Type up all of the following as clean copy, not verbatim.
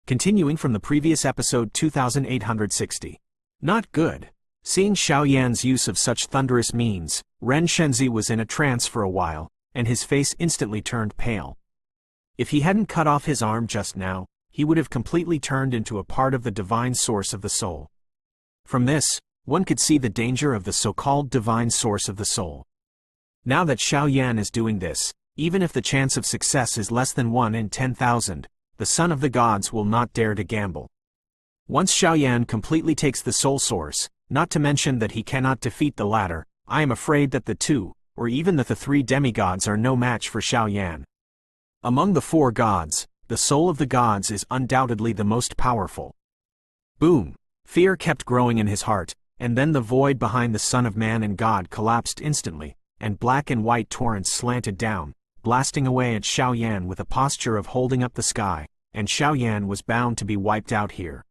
Continuing from the previous episode 2860. Not good. Seeing Xiao Yan's use of such thunderous means, Ren Shenzi was in a trance for a while, and his face instantly turned pale. If he hadn't cut off his arm just now, he would have completely turned into a part of the divine source of the soul. From this, one could see the danger of the so-called divine source of the soul. Now that Xiao Yan is doing this, even if the chance of success is less than 1 in 10,000, the son of the gods will not dare to gamble. Once Xiao Yan completely takes the soul source, not to mention that he cannot defeat the latter, I am afraid that the two, or even that the three demigods are no match for Xiao Yan. Among the four gods, the soul of the gods is undoubtedly the most powerful. Boom! Fear kept growing in his heart, and then the void behind the Son of Man and God collapsed instantly, and black and white torrents slanted down, blasting away at Xiao Yan with a posture of holding up the sky, and Xiao Yan was bound to be wiped out here.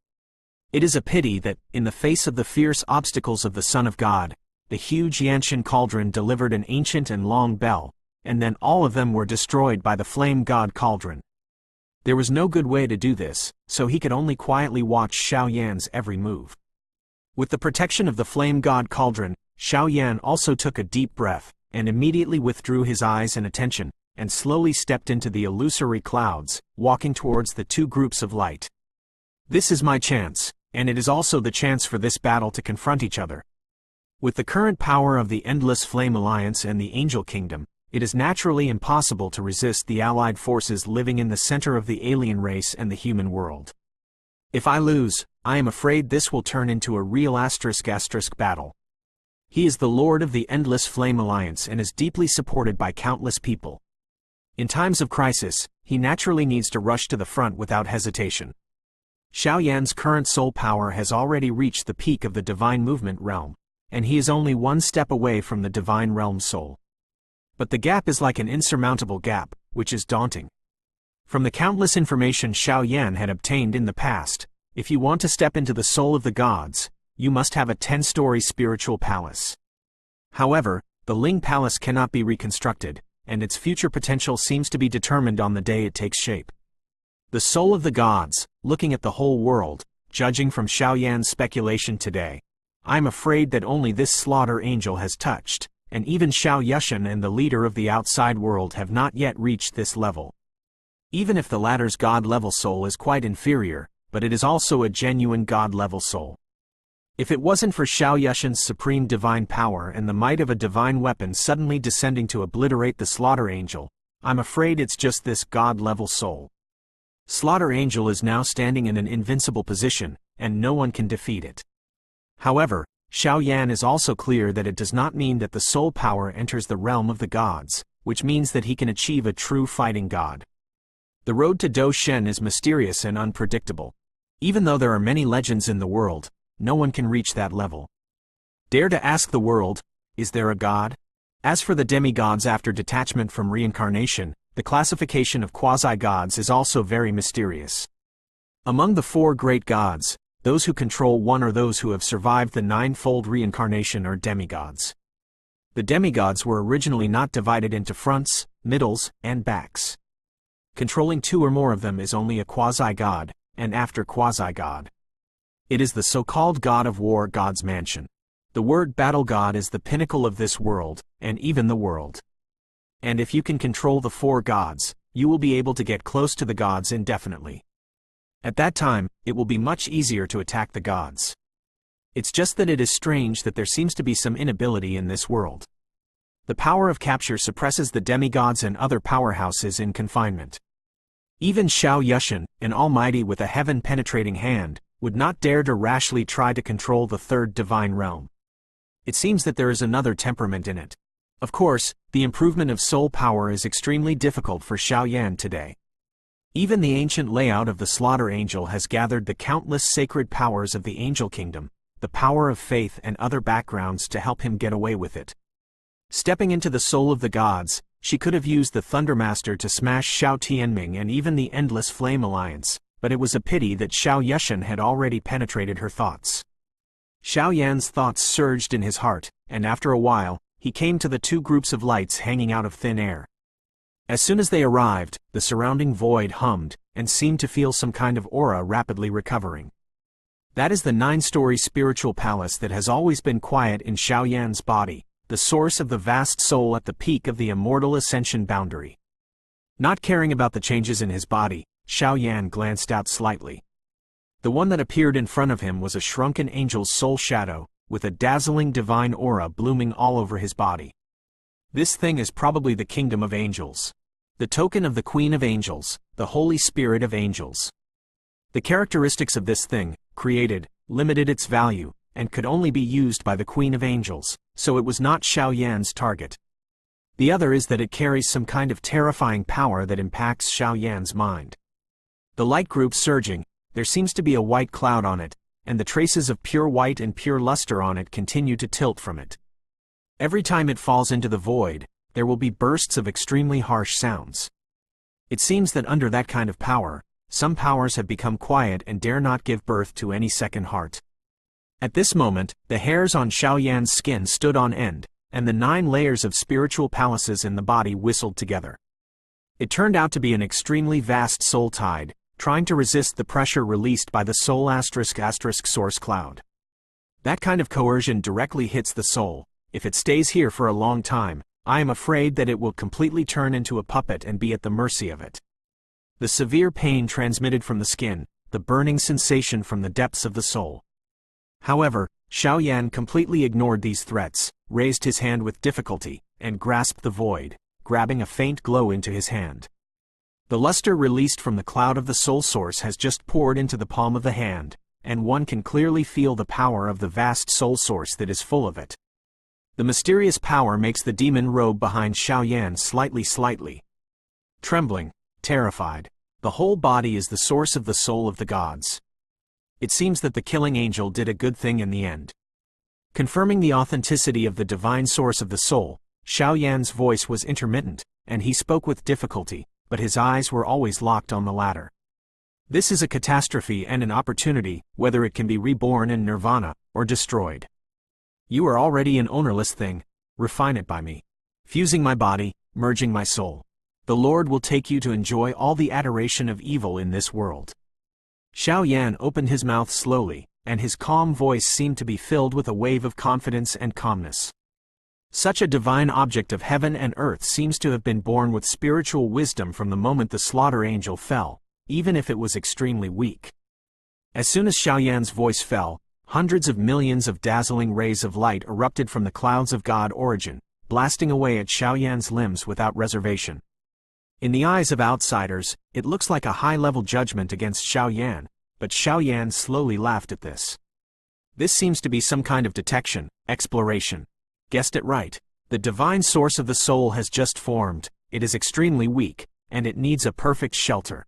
It is a pity that, in the face of the fierce obstacles of the Son of God, the huge Yanshan cauldron delivered an ancient and long bell, and then all of them were destroyed by the flame god cauldron. There was no good way to do this, so he could only quietly watch Xiao Yan's every move. With the protection of the flame god cauldron, Xiao Yan also took a deep breath, and immediately withdrew his eyes and attention, and slowly stepped into the illusory clouds, walking towards the two groups of light. This is my chance, and it is also the chance for this battle to confront each other. With the current power of the Endless Flame Alliance and the Angel Kingdom, it is naturally impossible to resist the allied forces living in the center of the alien race and the human world. If I lose, I am afraid this will turn into a real *** battle. He is the Lord of the Endless Flame Alliance and is deeply supported by countless people. In times of crisis, he naturally needs to rush to the front without hesitation. Xiao Yan's current soul power has already reached the peak of the Divine Movement realm, and he is only one step away from the Divine Realm soul. But the gap is like an insurmountable gap, which is daunting. From the countless information Xiao Yan had obtained in the past, if you want to step into the soul of the gods, you must have a 10-story spiritual palace. However, the Ling Palace cannot be reconstructed, and its future potential seems to be determined on the day it takes shape. The soul of the gods, looking at the whole world, judging from Xiao Yan's speculation today, I'm afraid that only this slaughter angel has touched, and even Xiao Yushan and the leader of the outside world have not yet reached this level. Even if the latter's god-level soul is quite inferior, but it is also a genuine god-level soul. If it wasn't for Xiao Yushan's supreme divine power and the might of a divine weapon suddenly descending to obliterate the Slaughter Angel, I'm afraid it's just this god-level soul. Slaughter Angel is now standing in an invincible position, and no one can defeat it. However, Xiao Yan is also clear that it does not mean that the soul power enters the realm of the gods, which means that he can achieve a true fighting god. The road to Do Shen is mysterious and unpredictable. Even though there are many legends in the world, no one can reach that level. Dare to ask the world, is there a god? As for the demigods after detachment from reincarnation, the classification of quasi-gods is also very mysterious. Among the four great gods, those who control one or those who have survived the ninefold reincarnation are demigods. The demigods were originally not divided into fronts, middles, and backs. Controlling two or more of them is only a quasi-god, and after quasi-god. It is the so-called god of war god's mansion. The word battle god is the pinnacle of this world, and even the world. And if you can control the four gods, you will be able to get close to the gods indefinitely. At that time, it will be much easier to attack the gods. It's just that it is strange that there seems to be some inability in this world. The power of capture suppresses the demigods and other powerhouses in confinement. Even Xiao Yushan, an almighty with a heaven-penetrating hand, would not dare to rashly try to control the third divine realm. It seems that there is another temperament in it. Of course, the improvement of soul power is extremely difficult for Xiao Yan today. Even the ancient layout of the Slaughter Angel has gathered the countless sacred powers of the Angel Kingdom, the power of faith and other backgrounds to help him get away with it. Stepping into the soul of the gods, she could have used the Thundermaster to smash Xiao Tianming and even the Endless Flame Alliance, but it was a pity that Xiao Yushan had already penetrated her thoughts. Xiao Yan's thoughts surged in his heart, and after a while, he came to the two groups of lights hanging out of thin air. As soon as they arrived, the surrounding void hummed, and seemed to feel some kind of aura rapidly recovering. That is the 9-story spiritual palace that has always been quiet in Xiaoyan's body, the source of the vast soul at the peak of the immortal ascension boundary. Not caring about the changes in his body, Xiaoyan glanced out slightly. The one that appeared in front of him was a shrunken angel's soul shadow, with a dazzling divine aura blooming all over his body. This thing is probably the kingdom of angels. The token of the Queen of Angels, the Holy Spirit of Angels. The characteristics of this thing, created, limited its value, and could only be used by the Queen of Angels, so it was not Xiaoyan's target. The other is that it carries some kind of terrifying power that impacts Xiaoyan's mind. The light group surging, there seems to be a white cloud on it, and the traces of pure white and pure luster on it continue to tilt from it. Every time it falls into the void, there will be bursts of extremely harsh sounds. It seems that under that kind of power, some powers have become quiet and dare not give birth to any second heart. At this moment, the hairs on Xiaoyan's skin stood on end, and the 9 layers of spiritual palaces in the body whistled together. It turned out to be an extremely vast soul tide, trying to resist the pressure released by the soul *** source cloud. That kind of coercion directly hits the soul. If it stays here for a long time, I am afraid that it will completely turn into a puppet and be at the mercy of it. The severe pain transmitted from the skin, the burning sensation from the depths of the soul. However, Xiaoyan completely ignored these threats, raised his hand with difficulty, and grasped the void, grabbing a faint glow into his hand. The luster released from the cloud of the soul source has just poured into the palm of the hand, and one can clearly feel the power of the vast soul source that is full of it. The mysterious power makes the demon robe behind Xiaoyan slightly trembling, terrified. The whole body is the source of the soul of the gods. It seems that the killing angel did a good thing in the end. Confirming the authenticity of the divine source of the soul, Xiaoyan's voice was intermittent, and he spoke with difficulty, but his eyes were always locked on the latter. This is a catastrophe and an opportunity, whether it can be reborn in nirvana, or destroyed. You are already an ownerless thing, refine it by me. Fusing my body, merging my soul. The Lord will take you to enjoy all the adoration of evil in this world. Xiaoyan opened his mouth slowly, and his calm voice seemed to be filled with a wave of confidence and calmness. Such a divine object of heaven and earth seems to have been born with spiritual wisdom from the moment the slaughter angel fell, even if it was extremely weak. As soon as Xiaoyan's voice fell, hundreds of millions of dazzling rays of light erupted from the clouds of God origin, blasting away at Xiaoyan's limbs without reservation. In the eyes of outsiders, it looks like a high-level judgment against Xiaoyan, but Xiaoyan slowly laughed at this. This seems to be some kind of detection, exploration. Guessed it right. The divine source of the soul has just formed, it is extremely weak, and it needs a perfect shelter.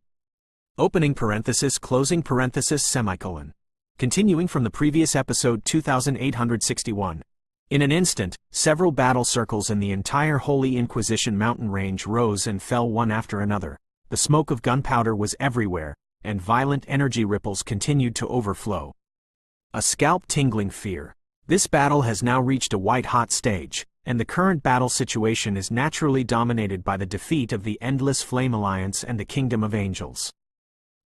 Opening parenthesis, closing parenthesis, semicolon. Continuing from the previous episode 2861. In an instant, several battle circles in the entire Holy Inquisition mountain range rose and fell one after another. The smoke of gunpowder was everywhere, and violent energy ripples continued to overflow. A scalp-tingling fear. This battle has now reached a white-hot stage, and the current battle situation is naturally dominated by the defeat of the Endless Flame Alliance and the Kingdom of Angels.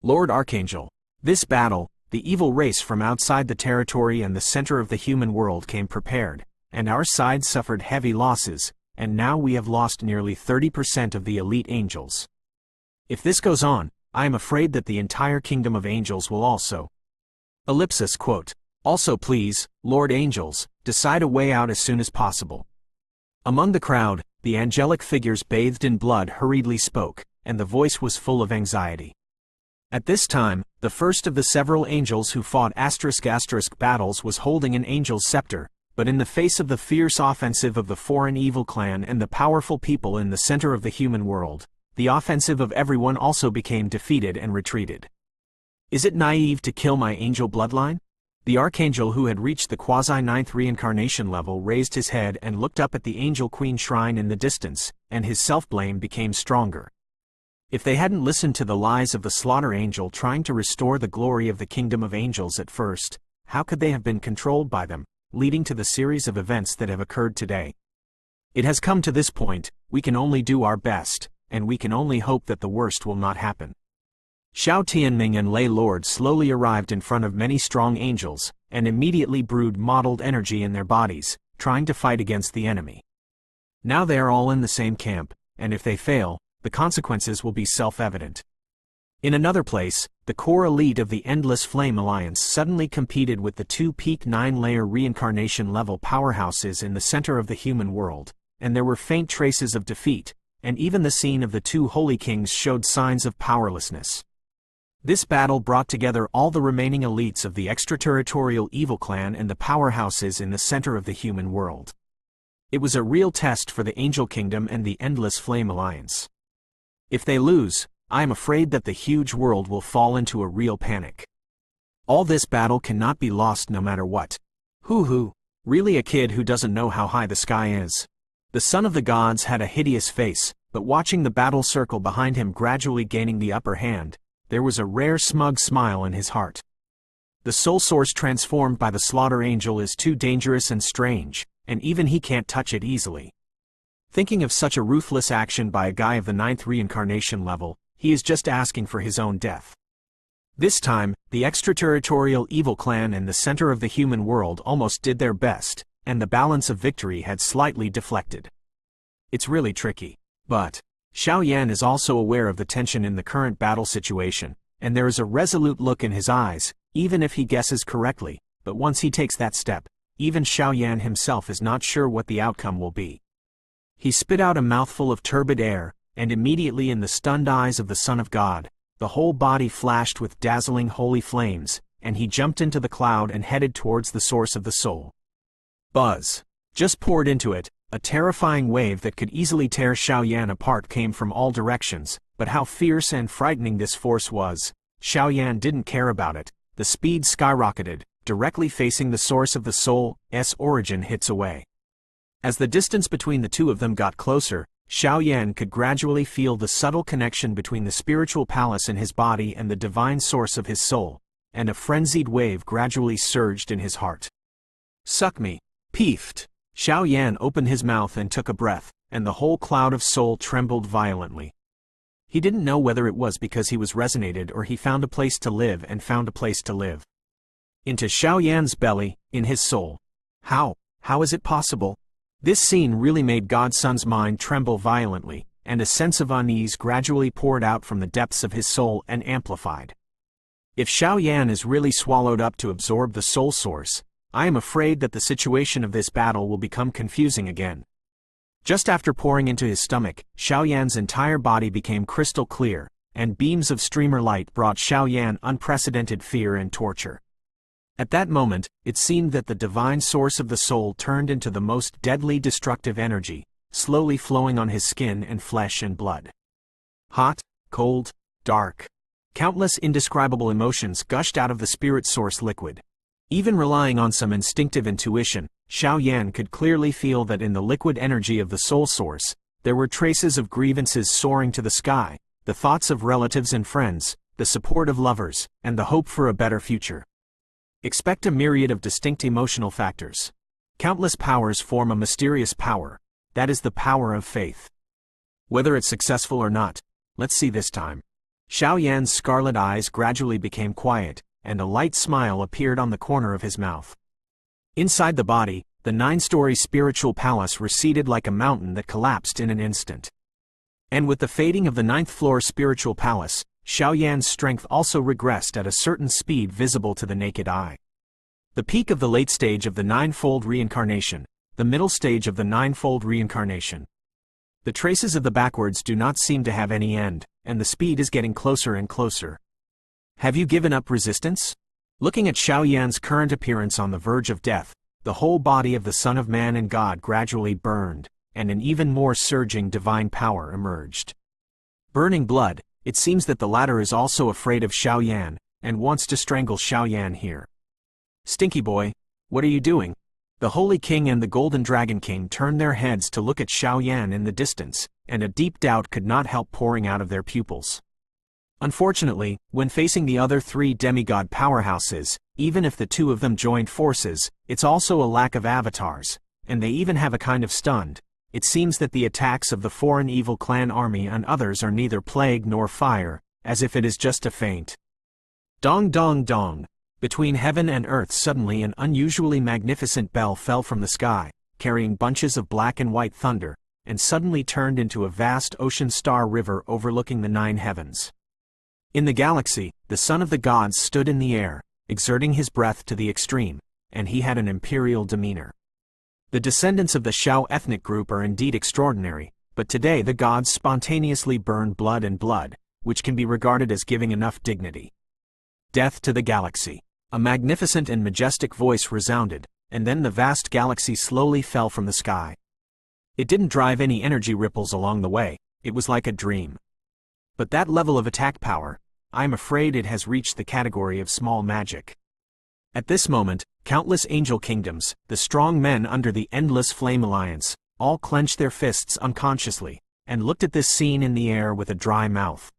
Lord Archangel. This battle, the evil race from outside the territory and the center of the human world came prepared, and our side suffered heavy losses, and now we have lost nearly 30% of the elite angels. If this goes on, I am afraid that the entire Kingdom of Angels will also. Ellipsis quote. Also please, Lord Angels, decide a way out as soon as possible. Among the crowd, the angelic figures bathed in blood hurriedly spoke, and the voice was full of anxiety. At this time, the first of the several angels who fought ** battles was holding an angel's scepter, but in the face of the fierce offensive of the foreign evil clan and the powerful people in the center of the human world, the offensive of everyone also became defeated and retreated. Is it naive to kill my angel bloodline? The archangel who had reached the quasi-9th reincarnation level raised his head and looked up at the angel queen shrine in the distance, and his self-blame became stronger. If they hadn't listened to the lies of the slaughter angel trying to restore the glory of the Kingdom of Angels at first, how could they have been controlled by them, leading to the series of events that have occurred today? It has come to this point, we can only do our best. and we can only hope that the worst will not happen. Xiao Tianming and Lei Lord slowly arrived in front of many strong angels, and immediately brewed mottled energy in their bodies, trying to fight against the enemy. Now they are all in the same camp, and if they fail, the consequences will be self-evident. In another place, the core elite of the Endless Flame Alliance suddenly competed with the two peak 9-layer reincarnation level powerhouses in the center of the human world, and there were faint traces of defeat, and even the scene of the two holy kings showed signs of powerlessness. This battle brought together all the remaining elites of the extraterritorial evil clan and the powerhouses in the center of the human world. It was a real test for the Angel Kingdom and the Endless Flame Alliance. If they lose, I am afraid that the huge world will fall into a real panic. All this battle cannot be lost no matter what. Hoo-hoo, really a kid who doesn't know how high the sky is. The son of the gods had a hideous face, but watching the battle circle behind him gradually gaining the upper hand, there was a rare smug smile in his heart. The soul source transformed by the slaughter angel is too dangerous and strange, and even he can't touch it easily. Thinking of such a ruthless action by a guy of the 9th reincarnation level, he is just asking for his own death. This time, the extraterritorial evil clan and the center of the human world almost did their best, and the balance of victory had slightly deflected. It's really tricky. But Xiao Yan is also aware of the tension in the current battle situation, and there is a resolute look in his eyes, even if he guesses correctly, but once he takes that step, even Xiao Yan himself is not sure what the outcome will be. He spit out a mouthful of turbid air, and immediately in the stunned eyes of the Son of God, the whole body flashed with dazzling holy flames, and he jumped into the cloud and headed towards the source of the soul. Buzz just poured into it. A terrifying wave that could easily tear Xiao Yan apart came from all directions, but how fierce and frightening this force was, Xiao Yan didn't care about it. The speed skyrocketed, directly facing the source of the soul's origin hits away. As the distance between the two of them got closer, Xiao Yan could gradually feel the subtle connection between the spiritual palace in his body and the divine source of his soul, and a frenzied wave gradually surged in his heart. Suck me, Btth2. Xiao Yan opened his mouth and took a breath, and the whole cloud of soul trembled violently. He didn't know whether it was because he was resonated or he found a place to live and found a place to live. Into Xiao Yan's belly, in his soul. How is it possible? This scene really made Godson's mind tremble violently, and a sense of unease gradually poured out from the depths of his soul and amplified. If Xiao Yan is really swallowed up to absorb the soul source, I am afraid that the situation of this battle will become confusing again. Just after pouring into his stomach, Xiao Yan's entire body became crystal clear, and beams of streamer light brought Xiao Yan unprecedented fear and torture. At that moment, it seemed that the divine source of the soul turned into the most deadly destructive energy, slowly flowing on his skin and flesh and blood. Hot, cold, dark. Countless indescribable emotions gushed out of the spirit source liquid. Even relying on some instinctive intuition, Xiao Yan could clearly feel that in the liquid energy of the soul source, there were traces of grievances soaring to the sky, the thoughts of relatives and friends, the support of lovers, and the hope for a better future. Expect a myriad of distinct emotional factors. Countless powers form a mysterious power. That is the power of faith. Whether it's successful or not, let's see this time. Xiao Yan's scarlet eyes gradually became quiet, and a light smile appeared on the corner of his mouth. Inside the body, the 9-story spiritual palace receded like a mountain that collapsed in an instant. And with the fading of the 9th-floor spiritual palace, Xiao Yan's strength also regressed at a certain speed visible to the naked eye. The peak of the late stage of the 9-fold reincarnation, the middle stage of the 9-fold reincarnation. The traces of the backwards do not seem to have any end, and the speed is getting closer and closer. Have you given up resistance? Looking at Xiao Yan's current appearance on the verge of death, the whole body of the Son of Man and God gradually burned, and an even more surging divine power emerged. Burning blood, it seems that the latter is also afraid of Xiao Yan, and wants to strangle Xiao Yan here. Stinky boy, what are you doing? The Holy King and the Golden Dragon King turned their heads to look at Xiao Yan in the distance, and a deep doubt could not help pouring out of their pupils. Unfortunately, when facing the other 3 demigod powerhouses, even if the 2 of them joined forces, it's also a lack of avatars, and they even have a kind of stunned, it seems that the attacks of the foreign evil clan army and others are neither plague nor fire, as if it is just a feint. Dong dong dong. Between heaven and earth suddenly an unusually magnificent bell fell from the sky, carrying bunches of black and white thunder, and suddenly turned into a vast ocean star river overlooking the 9 heavens. In the galaxy, the son of the gods stood in the air, exerting his breath to the extreme, and he had an imperial demeanor. The descendants of the Shao ethnic group are indeed extraordinary, but today the gods spontaneously burn blood and blood, which can be regarded as giving enough dignity. Death to the galaxy. A magnificent and majestic voice resounded, and then the vast galaxy slowly fell from the sky. It didn't drive any energy ripples along the way, it was like a dream. But that level of attack power, I'm afraid it has reached the category of small magic. At this moment, countless angel kingdoms, the strong men under the Endless Flame Alliance, all clenched their fists unconsciously, and looked at this scene in the air with a dry mouth.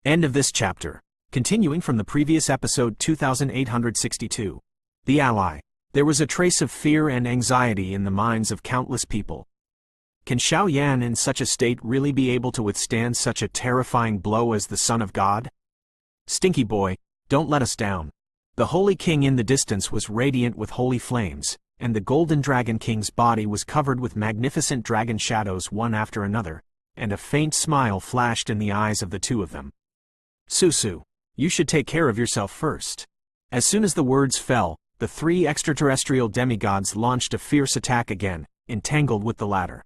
End of this chapter. Continuing from the previous episode 2862. The Ally. There was a trace of fear and anxiety in the minds of countless people. Can Xiao Yan in such a state really be able to withstand such a terrifying blow as the Son of God? Stinky boy, don't let us down. The Holy King in the distance was radiant with holy flames, and the Golden Dragon King's body was covered with magnificent dragon shadows one after another, and a faint smile flashed in the eyes of the two of them. Susu, you should take care of yourself first. As soon as the words fell, the 3 extraterrestrial demigods launched a fierce attack again, entangled with the latter.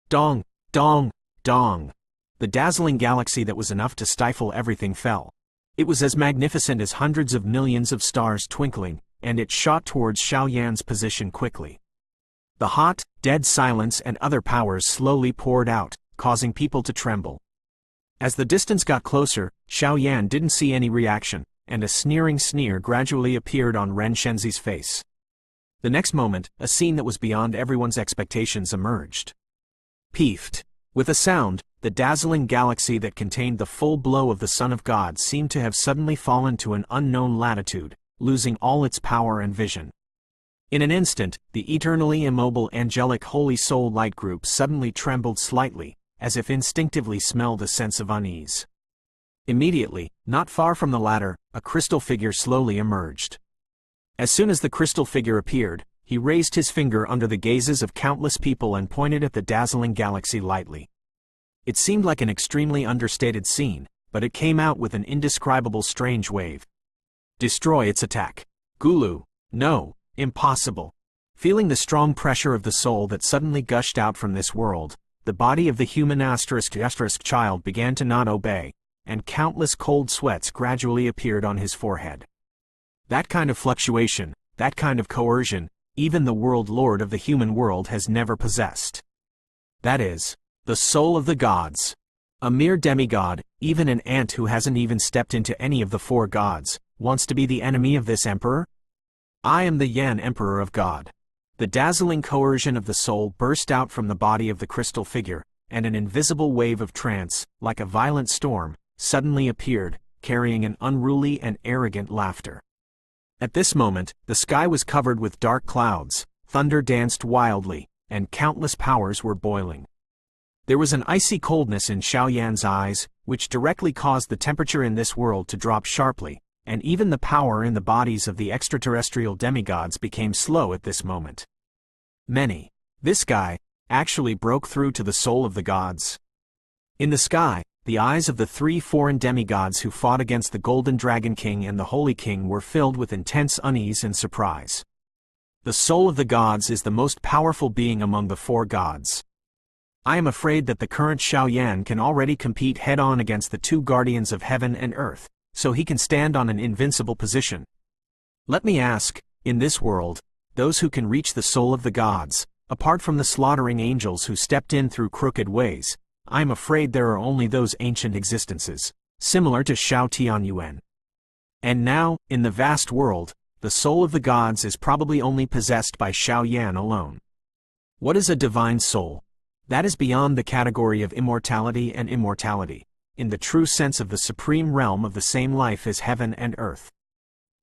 Dong, dong, dong. The dazzling galaxy that was enough to stifle everything fell. It was as magnificent as hundreds of millions of stars twinkling, and it shot towards Xiao Yan's position quickly. The hot, dead silence and other powers slowly poured out, causing people to tremble. As the distance got closer, Xiao Yan didn't see any reaction, and a sneering sneer gradually appeared on Ren Shenzi's face. The next moment, a scene that was beyond everyone's expectations emerged. Peefed. With a sound, the dazzling galaxy that contained the full blow of the Son of God seemed to have suddenly fallen to an unknown latitude, losing all its power and vision. In an instant, the eternally immobile angelic Holy Soul Light group suddenly trembled slightly, as if instinctively smelled a sense of unease. Immediately, not far from the latter, a crystal figure slowly emerged. As soon as the crystal figure appeared, he raised his finger under the gazes of countless people and pointed at the dazzling galaxy lightly. It seemed like an extremely understated scene, but it came out with an indescribable strange wave. Destroy its attack. Gulu. No, impossible. Feeling the strong pressure of the soul that suddenly gushed out from this world, the body of the human asterisk child began to not obey, and countless cold sweats gradually appeared on his forehead. That kind of fluctuation, that kind of coercion, even the world lord of the human world has never possessed. That is, the soul of the gods. A mere demigod, even an ant who hasn't even stepped into any of the 4 gods, wants to be the enemy of this emperor? I am the Yan Emperor of God. The dazzling coercion of the soul burst out from the body of the crystal figure, and an invisible wave of trance, like a violent storm, suddenly appeared, carrying an unruly and arrogant laughter. At this moment, the sky was covered with dark clouds, thunder danced wildly, and countless powers were boiling. There was an icy coldness in Xiao Yan's eyes, which directly caused the temperature in this world to drop sharply, and even the power in the bodies of the extraterrestrial demigods became slow at this moment. This guy, actually broke through to the soul of the gods. In the sky, the eyes of the 3 foreign demigods who fought against the Golden Dragon King and the Holy King were filled with intense unease and surprise. The soul of the gods is the most powerful being among the 4 gods. I am afraid that the current Xiao Yan can already compete head-on against the 2 guardians of heaven and earth, so he can stand on an invincible position. Let me ask, in this world, those who can reach the soul of the gods, apart from the slaughtering angels who stepped in through crooked ways, I am afraid there are only those ancient existences, similar to Shao Tianyuan. And now, in the vast world, the soul of the gods is probably only possessed by Xiao Yan alone. What is a divine soul? That is beyond the category of immortality and immortality, in the true sense of the supreme realm of the same life as heaven and earth.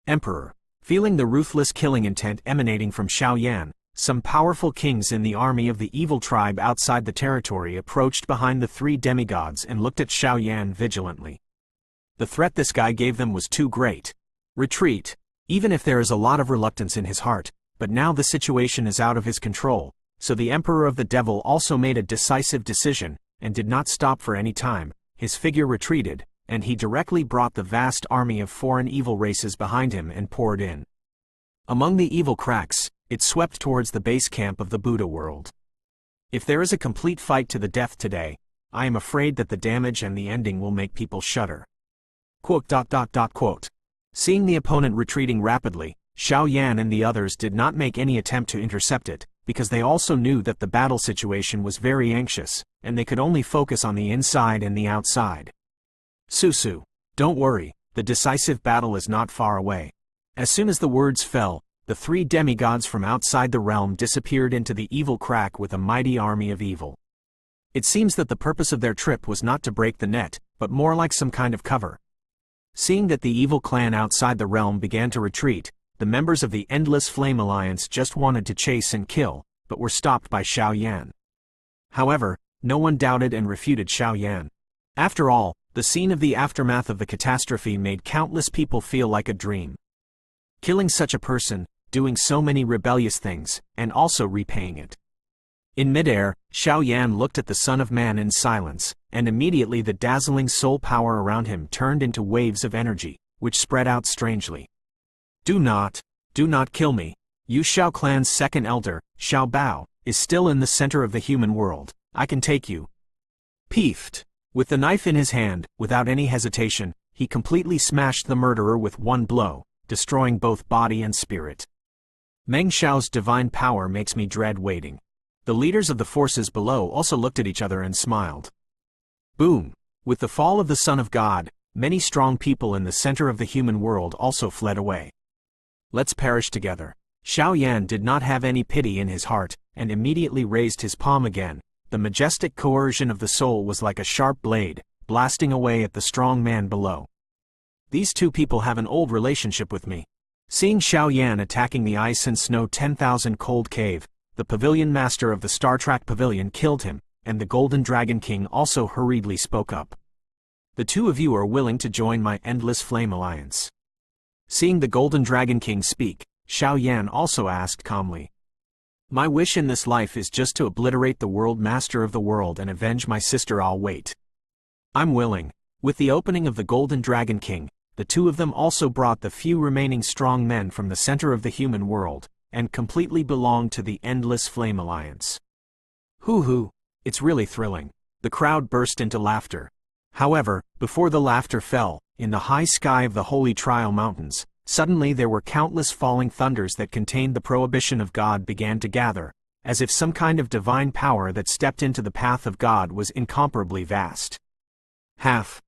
Emperor, feeling the ruthless killing intent emanating from Xiao Yan, some powerful kings in the army of the evil tribe outside the territory approached behind the three demigods and looked at Xiao Yan vigilantly. The threat this guy gave them was too great. Retreat, even if there is a lot of reluctance in his heart, but now the situation is out of his control, so the Emperor of the Devil also made a decisive decision, and did not stop for any time. His figure retreated, and he directly brought the vast army of foreign evil races behind him and poured in. Among the evil cracks, it swept towards the base camp of the Buddha world. If there is a complete fight to the death today, I am afraid that the damage and the ending will make people shudder. Quote. Seeing the opponent retreating rapidly, Xiao Yan and the others did not make any attempt to intercept it, because they also knew that the battle situation was very anxious, and they could only focus on the inside and the outside. Susu, don't worry, the decisive battle is not far away. As soon as the words fell, the three demigods from outside the realm disappeared into the evil crack with a mighty army of evil. It seems that the purpose of their trip was not to break the net, but more like some kind of cover. Seeing that the evil clan outside the realm began to retreat, the members of the Endless Flame Alliance just wanted to chase and kill, but were stopped by Xiao Yan. However, no one doubted and refuted Xiao Yan. After all, the scene of the aftermath of the catastrophe made countless people feel like a dream. Killing such a person, doing so many rebellious things, and also repaying it. In midair, Xiao Yan looked at the Son of Man in silence, and immediately the dazzling soul power around him turned into waves of energy, which spread out strangely. Do not kill me. You Xiao clan's second elder, Xiao Bao, is still in the center of the human world. I can take you. Peefed. With the knife in his hand, without any hesitation, he completely smashed the murderer with one blow, destroying both body and spirit. Meng Xiao's divine power makes me dread waiting. The leaders of the forces below also looked at each other and smiled. Boom! With the fall of the Son of God, many strong people in the center of the human world also fled away. Let's perish together. Xiao Yan did not have any pity in his heart, and immediately raised his palm again. The majestic coercion of the soul was like a sharp blade, blasting away at the strong man below. These two people have an old relationship with me. Seeing Xiao Yan attacking the ice and snow 10,000 cold cave, the pavilion master of the Star Trek pavilion killed him, and the Golden Dragon King also hurriedly spoke up. The two of you are willing to join my Endless Flame Alliance. Seeing the Golden Dragon King speak, Xiao Yan also asked calmly. My wish in this life is just to obliterate the World Master of the world and avenge my sister. I'll wait. I'm willing. With the opening of the Golden Dragon King, the two of them also brought the few remaining strong men from the center of the human world, and completely belonged to the Endless Flame Alliance. Hoo-hoo, it's really thrilling. The crowd burst into laughter. However, before the laughter fell, in the high sky of the Holy Trial Mountains, suddenly there were countless falling thunders that contained the prohibition of God began to gather, as if some kind of divine power that stepped into the path of God was incomparably vast. Half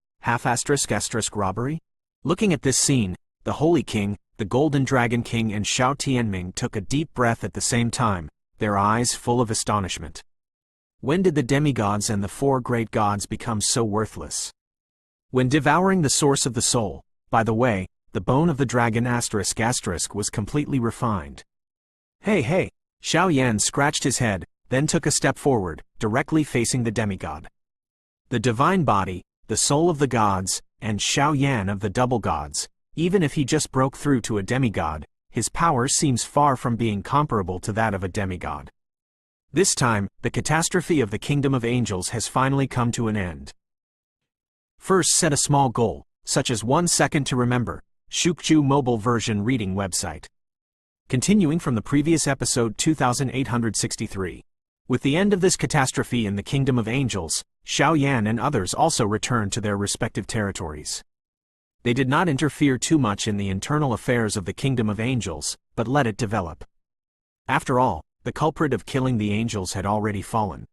robbery? Looking at this scene, the Holy King, the Golden Dragon King and Xiao Tianming took a deep breath at the same time, their eyes full of astonishment. When did the demigods and the four great gods become so worthless? When devouring the source of the soul, by the way, the bone of the dragon *** was completely refined. Hey, Xiao Yan scratched his head, then took a step forward, directly facing the demigod. The divine body, the soul of the gods, and Xiao Yan of the double gods, even if he just broke through to a demigod, his power seems far from being comparable to that of a demigod. This time, the catastrophe of the kingdom of angels has finally come to an end. First, set a small goal, such as 1 second to remember. Shukju mobile version reading website. Continuing from the previous episode 2863. With the end of this catastrophe in the kingdom of angels, Xiao Yan and others also returned to their respective territories. They did not interfere too much in the internal affairs of the kingdom of angels, but let it develop. After all, the culprit of killing the angels had already fallen.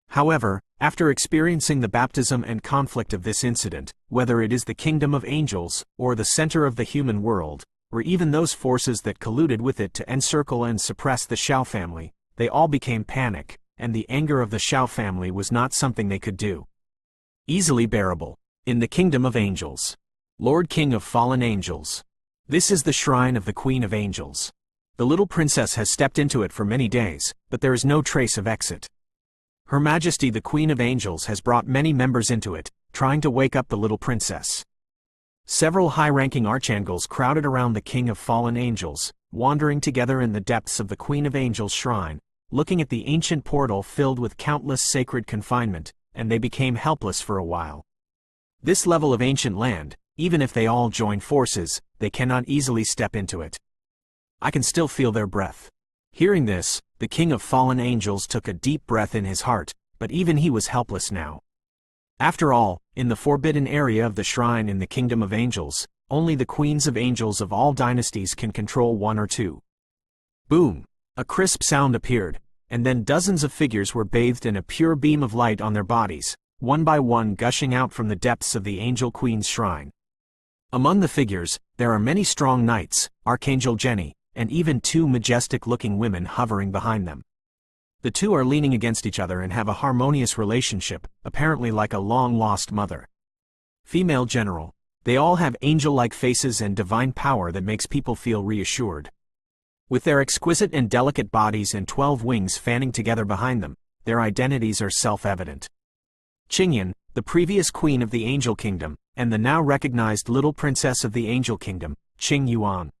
However, after experiencing the baptism and conflict of this incident, whether it is the kingdom of angels, or the center of the human world, or even those forces that colluded with it to encircle and suppress the Xiao family, they all became panic, and the anger of the Xiao family was not something they could do. Easily bearable. In the kingdom of angels. Lord King of fallen angels. This is the shrine of the Queen of Angels. The little princess has stepped into it for many days, but there is no trace of exit. Her Majesty the Queen of Angels has brought many members into it, trying to wake up the little princess. Several high-ranking archangels crowded around the King of Fallen Angels, wandering together in the depths of the Queen of Angels' shrine, looking at the ancient portal filled with countless sacred confinement, and they became helpless for a while. This level of ancient land, even if they all join forces, they cannot easily step into it. I can still feel their breath. Hearing this, the King of Fallen Angels took a deep breath in his heart, but even he was helpless now. After all, in the forbidden area of the shrine in the Kingdom of Angels, only the Queens of Angels of all dynasties can control one or two. Boom! A crisp sound appeared, and then dozens of figures were bathed in a pure beam of light on their bodies, one by one gushing out from the depths of the Angel Queen's shrine. Among the figures, there are many strong knights, Archangel Jenny, and even two majestic-looking women hovering behind them. The two are leaning against each other and have a harmonious relationship, apparently like a long-lost mother. Female general. They all have angel-like faces and divine power that makes people feel reassured. With their exquisite and delicate bodies and 12 wings fanning together behind them, their identities are self-evident. Qingyan, the previous queen of the Angel Kingdom, and the now recognized little princess of the Angel Kingdom, Qing Yuan.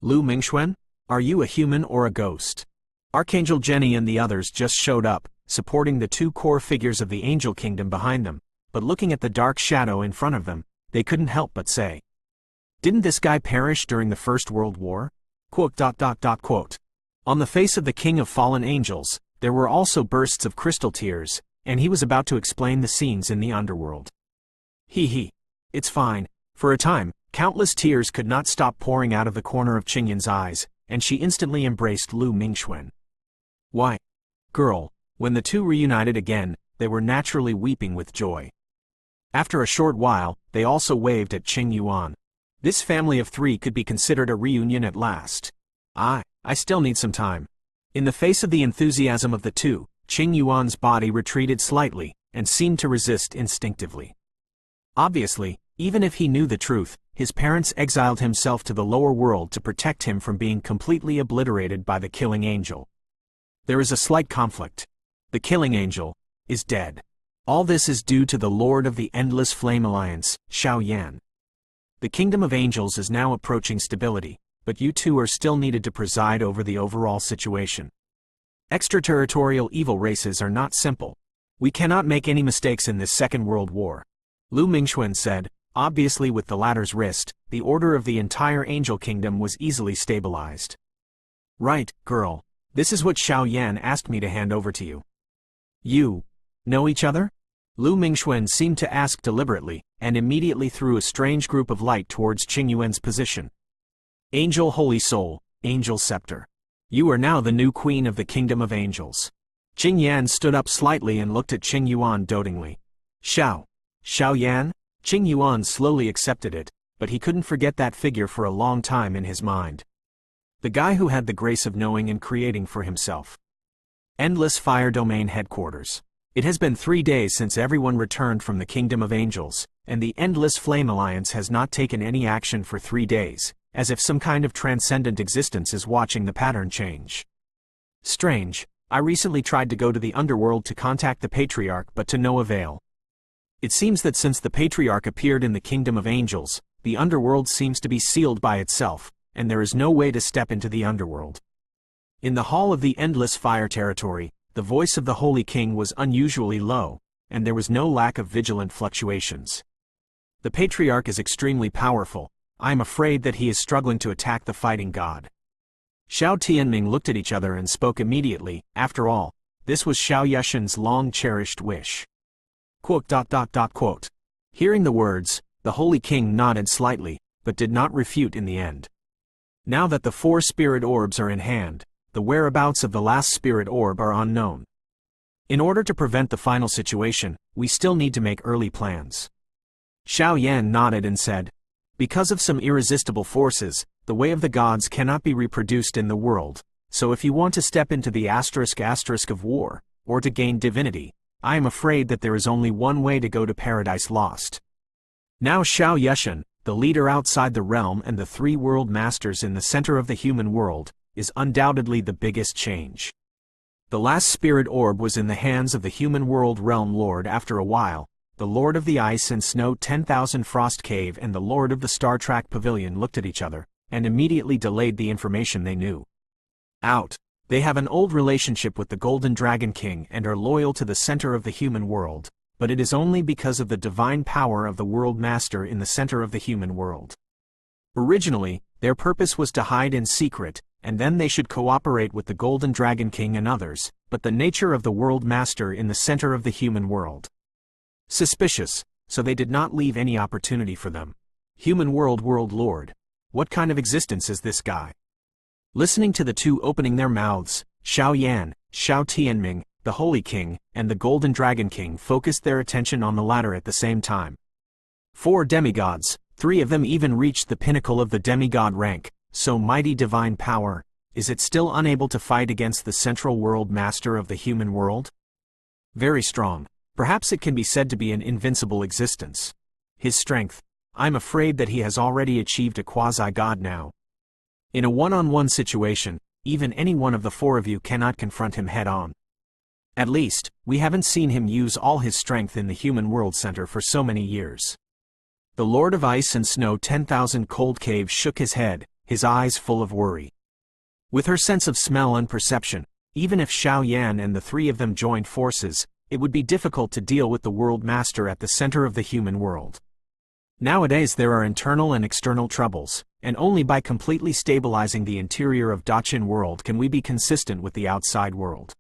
Lu Mingxuan? Are you a human or a ghost? Archangel Jenny and the others just showed up, supporting the two core figures of the Angel Kingdom behind them, but looking at the dark shadow in front of them, they couldn't help but say, "Didn't this guy perish during the First World War?" On the face of the King of Fallen Angels, there were also bursts of crystal tears, and he was about to explain the scenes in the underworld. It's fine. For a time, countless tears could not stop pouring out of the corner of Qingyan's eyes, and she instantly embraced Lu Mingxuan. Why, girl, when the two reunited again, they were naturally weeping with joy. After a short while, they also waved at Qing Yuan. This family of three could be considered a reunion at last. I still need some time. In the face of the enthusiasm of the two, Qing Yuan's body retreated slightly, and seemed to resist instinctively. Obviously, even if he knew the truth, his parents exiled himself to the lower world to protect him from being completely obliterated by the Killing Angel. There is a slight conflict. The Killing Angel is dead. All this is due to the Lord of the Endless Flame Alliance, Xiao Yan. The Kingdom of Angels is now approaching stability, but you two are still needed to preside over the overall situation. Extraterritorial evil races are not simple. We cannot make any mistakes in this Second World War. Lu Mingxuan said. Obviously, with the latter's wrist, the order of the entire Angel Kingdom was easily stabilized. Right, girl. This is what Xiao Yan asked me to hand over to you. You know each other? Lu Mingxuan seemed to ask deliberately, and immediately threw a strange group of light towards Qing Yuan's position. Angel Holy Soul, Angel Scepter. You are now the new queen of the Kingdom of Angels. Qing Yan stood up slightly and looked at Qing Yuan dotingly. Xiao Yan? Qing Yuan slowly accepted it, but he couldn't forget that figure for a long time in his mind. The guy who had the grace of knowing and creating for himself. Endless Fire Domain Headquarters. It has been 3 days since everyone returned from the Kingdom of Angels, and the Endless Flame Alliance has not taken any action for 3 days, as if some kind of transcendent existence is watching the pattern change. Strange. I recently tried to go to the underworld to contact the Patriarch, but to no avail. It seems that since the Patriarch appeared in the Kingdom of Angels, the underworld seems to be sealed by itself, and there is no way to step into the underworld. In the Hall of the Endless Fire Territory, the voice of the Holy King was unusually low, and there was no lack of vigilant fluctuations. The Patriarch is extremely powerful. I am afraid that he is struggling to attack the fighting god. Xiao Tianming looked at each other and spoke immediately. After all, this was Xiao Yushan's long-cherished wish. Hearing the words, the Holy King nodded slightly, but did not refute in the end. Now that the 4 spirit orbs are in hand, the whereabouts of the last spirit orb are unknown. In order to prevent the final situation, we still need to make early plans. Xiao Yan nodded and said, because of some irresistible forces, the way of the gods cannot be reproduced in the world, so if you want to step into the asterisk of war, or to gain divinity, I am afraid that there is only one way to go to Paradise Lost. Now Xiao Yushan, the leader outside the realm and the three world masters in the center of the human world, is undoubtedly the biggest change. The last spirit orb was in the hands of the human world realm lord. After a while, the Lord of the Ice and Snow 10,000 Frost Cave and the Lord of the Star Track Pavilion looked at each other, and immediately delayed the information they knew. Out. They have an old relationship with the Golden Dragon King and are loyal to the center of the human world, but it is only because of the divine power of the World Master in the center of the human world. Originally, their purpose was to hide in secret, and then they should cooperate with the Golden Dragon King and others, but the nature of the World Master in the center of the human world. Suspicious, so they did not leave any opportunity for them. Human World Lord. What kind of existence is this guy? Listening to the two opening their mouths, Xiao Yan, Xiao Tianming, the Holy King, and the Golden Dragon King focused their attention on the latter at the same time. 4 demigods, 3 of them even reached the pinnacle of the demigod rank, so mighty divine power, is it still unable to fight against the central world master of the human world? Very strong. Perhaps it can be said to be an invincible existence. His strength, I'm afraid that he has already achieved a quasi-god now. In a one-on-one situation, even any one of the 4 of you cannot confront him head-on. At least, we haven't seen him use all his strength in the human world center for so many years. The Lord of Ice and Snow 10,000 Cold Cave shook his head, his eyes full of worry. With her sense of smell and perception, even if Xiao Yan and the 3 of them joined forces, it would be difficult to deal with the World Master at the center of the human world. Nowadays there are internal and external troubles, and only by completely stabilizing the interior of Dachin world can we be consistent with the outside world.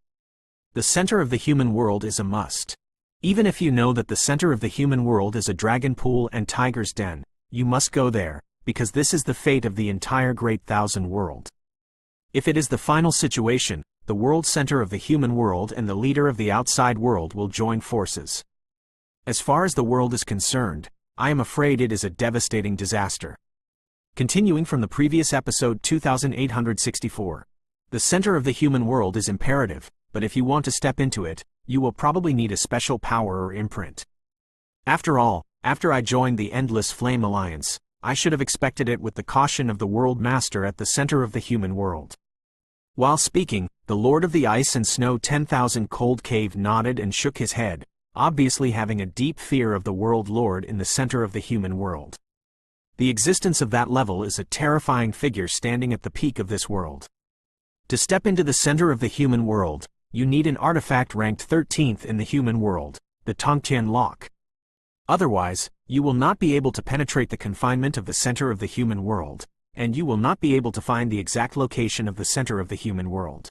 The center of the human world is a must. Even if you know that the center of the human world is a dragon pool and tiger's den, you must go there, because this is the fate of the entire Great Thousand World. If it is the final situation, the world center of the human world and the leader of the outside world will join forces. As far as the world is concerned, I am afraid it is a devastating disaster. Continuing from the previous episode 2864. The center of the human world is imperative, but if you want to step into it, you will probably need a special power or imprint. After all, after I joined the Endless Flame Alliance, I should have expected it with the caution of the World Master at the center of the human world. While speaking, the Lord of the Ice and Snow 10,000 Cold Cave nodded and shook his head, obviously having a deep fear of the World Lord in the center of the human world. The existence of that level is a terrifying figure standing at the peak of this world. To step into the center of the human world, you need an artifact ranked 13th in the human world, the Tongtian Lock. Otherwise, you will not be able to penetrate the confinement of the center of the human world, and you will not be able to find the exact location of the center of the human world.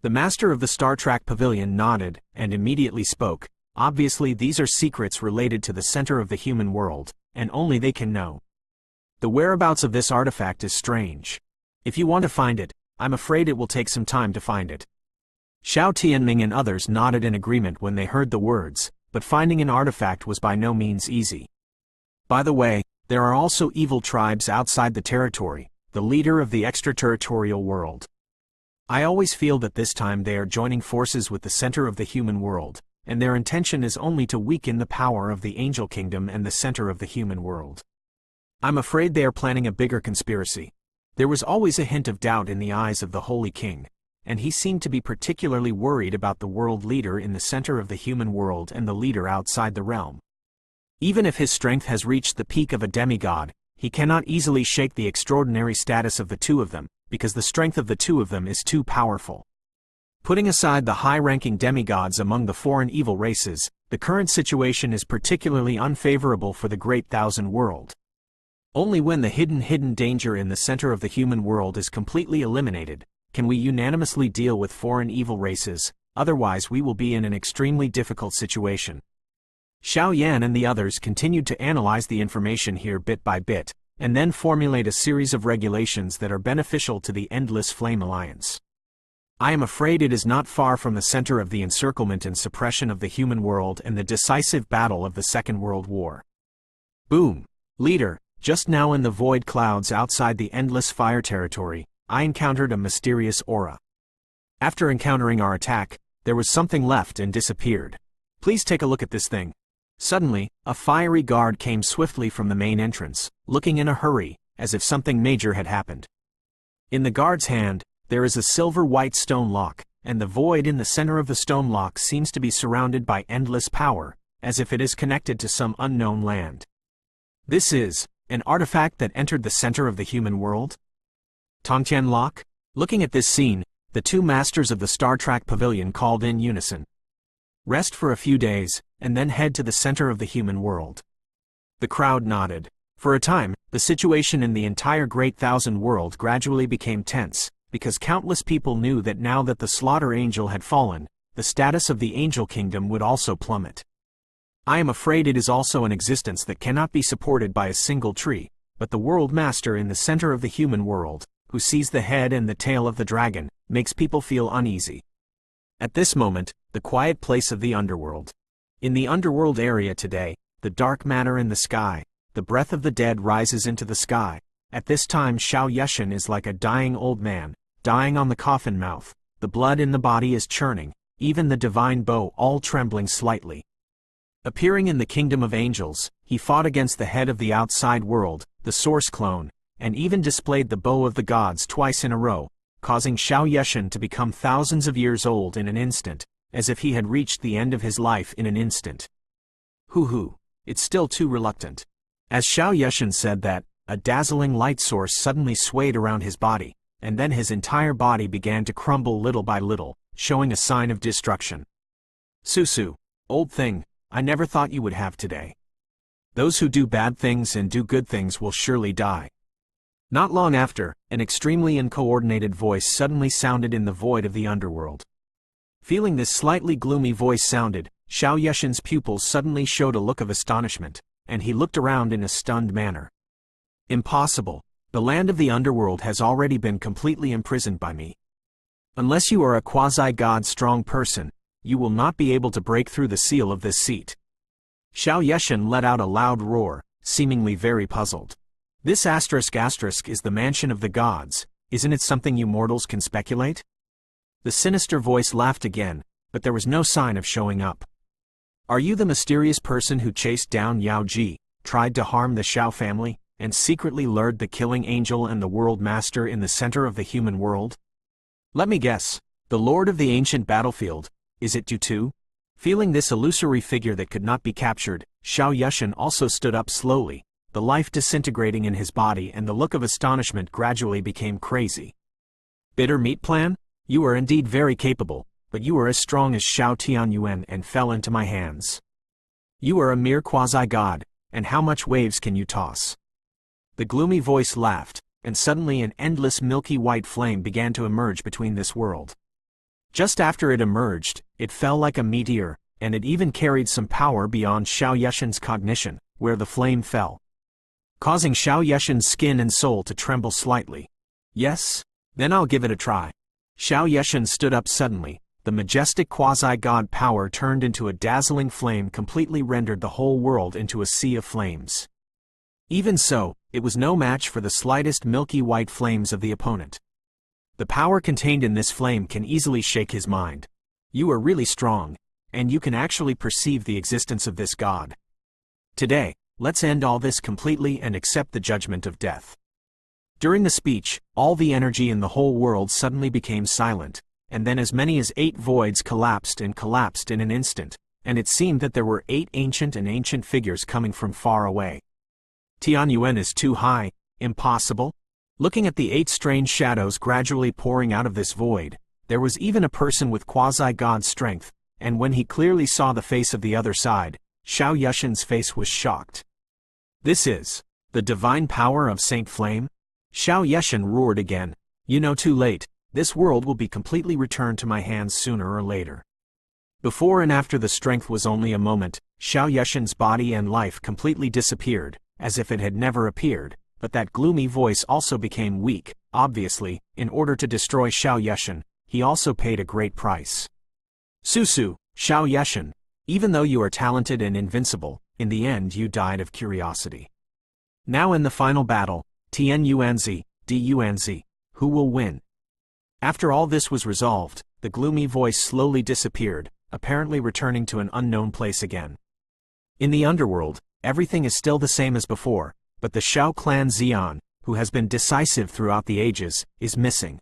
The master of the Star Track Pavilion nodded, and immediately spoke. Obviously these are secrets related to the center of the human world, and only they can know. The whereabouts of this artifact is strange. If you want to find it, I'm afraid it will take some time to find it. Xiao Tianming and others nodded in agreement when they heard the words, but finding an artifact was by no means easy. By the way, there are also evil tribes outside the territory, the leader of the extraterritorial world. I always feel that this time they are joining forces with the center of the human world, and their intention is only to weaken the power of the Angel Kingdom and the center of the human world. I'm afraid they are planning a bigger conspiracy. There was always a hint of doubt in the eyes of the Holy King, and he seemed to be particularly worried about the world leader in the center of the human world and the leader outside the realm. Even if his strength has reached the peak of a demigod, he cannot easily shake the extraordinary status of the 2 of them, because the strength of the 2 of them is too powerful. Putting aside the high-ranking demigods among the foreign evil races, the current situation is particularly unfavorable for the Great Thousand World. Only when the hidden danger in the center of the human world is completely eliminated, can we unanimously deal with foreign evil races, otherwise we will be in an extremely difficult situation. Xiao Yan and the others continued to analyze the information here bit by bit, and then formulate a series of regulations that are beneficial to the Endless Flame Alliance. I am afraid it is not far from the center of the encirclement and suppression of the human world and the decisive battle of the Second World War. Boom! Leader, just now in the void clouds outside the Endless Fire territory, I encountered a mysterious aura. After encountering our attack, there was something left and disappeared. Please take a look at this thing. Suddenly, a fiery guard came swiftly from the main entrance, looking in a hurry, as if something major had happened. In the guard's hand, there is a silver-white stone lock, and the void in the center of the stone lock seems to be surrounded by endless power, as if it is connected to some unknown land. This is an artifact that entered the center of the human world? Tongtian Lock? Looking at this scene, the two masters of the Star Trek pavilion called in unison. Rest for a few days, and then head to the center of the human world. The crowd nodded. For a time, the situation in the entire Great Thousand World gradually became tense, because countless people knew that now that the Slaughter Angel had fallen, the status of the Angel Kingdom would also plummet. I am afraid it is also an existence that cannot be supported by a single tree, but the World Master in the center of the human world, who sees the head and the tail of the dragon, makes people feel uneasy. At this moment, the quiet place of the underworld. In the underworld area today, the dark matter in the sky, the breath of the dead rises into the sky. At this time Xiao Yeshan is like a dying old man, dying on the coffin mouth. The blood in the body is churning, even the divine bow all trembling slightly. Appearing in the kingdom of angels, he fought against the head of the outside world, the source clone, and even displayed the bow of the gods twice in a row, causing Xiao Yeshan to become thousands of years old in an instant, as if he had reached the end of his life in an instant. It's still too reluctant. As Xiao Yeshan said that, a dazzling light source suddenly swayed around his body, and then his entire body began to crumble little by little, showing a sign of destruction. Susu, old thing, I never thought you would have today. Those who do bad things and do good things will surely die. Not long after, an extremely uncoordinated voice suddenly sounded in the void of the underworld. Feeling this slightly gloomy voice sounded, Xiao Yeshan's pupils suddenly showed a look of astonishment, and he looked around in a stunned manner. Impossible. The land of the underworld has already been completely imprisoned by me. Unless you are a quasi-god strong person, you will not be able to break through the seal of this seat. Xiao Yeshan let out a loud roar, seemingly very puzzled. This asterisk is the mansion of the gods, isn't it something you mortals can speculate? The sinister voice laughed again, but there was no sign of showing up. Are you the mysterious person who chased down Yao Ji, tried to harm the Xiao family, and secretly lured the killing angel and the world master in the center of the human world? Let me guess, the lord of the ancient battlefield, is it Btth2? Feeling this illusory figure that could not be captured, Xiao Yeshan also stood up slowly, the life disintegrating in his body, and the look of astonishment gradually became crazy. Bitter meat plan? You are indeed very capable, but you are as strong as Xiao Tianyuan and fell into my hands. You are a mere quasi-god, and how much waves can you toss? The gloomy voice laughed, and suddenly an endless milky white flame began to emerge between this world. Just after it emerged, it fell like a meteor, and it even carried some power beyond Xiao Yeshan's cognition, where the flame fell, causing Xiao Yeshan's skin and soul to tremble slightly. Yes? Then I'll give it a try. Xiao Yeshan stood up suddenly. The majestic quasi-god power turned into a dazzling flame, completely rendered the whole world into a sea of flames. Even so, it was no match for the slightest milky white flames of the opponent. The power contained in this flame can easily shake his mind. You are really strong, and you can actually perceive the existence of this god. Today, let's end all this completely and accept the judgment of death. During the speech, all the energy in the whole world suddenly became silent, and then as many as 8 voids collapsed in an instant, and it seemed that there were 8 ancient figures coming from far away. Tianyuan is too high, impossible? Looking at the 8 strange shadows gradually pouring out of this void, there was even a person with quasi-god strength, and when he clearly saw the face of the other side, Xiao Yeshan's face was shocked. This is the divine power of Saint Flame? Xiao Yeshan roared again. You know, too late. This world will be completely returned to my hands sooner or later. Before and after the strength was only a moment, Xiao Yeshan's body and life completely disappeared, as if it had never appeared, but that gloomy voice also became weak. Obviously, in order to destroy Xiao Yeshan, he also paid a great price. Susu, Xiao Yeshan, even though you are talented and invincible, in the end you died of curiosity. Now in the final battle, Tianyuanzi, Dunzi, who will win? After all this was resolved, the gloomy voice slowly disappeared, apparently returning to an unknown place again. In the underworld, everything is still the same as before, but the Shao clan Xian, who has been decisive throughout the ages, is missing.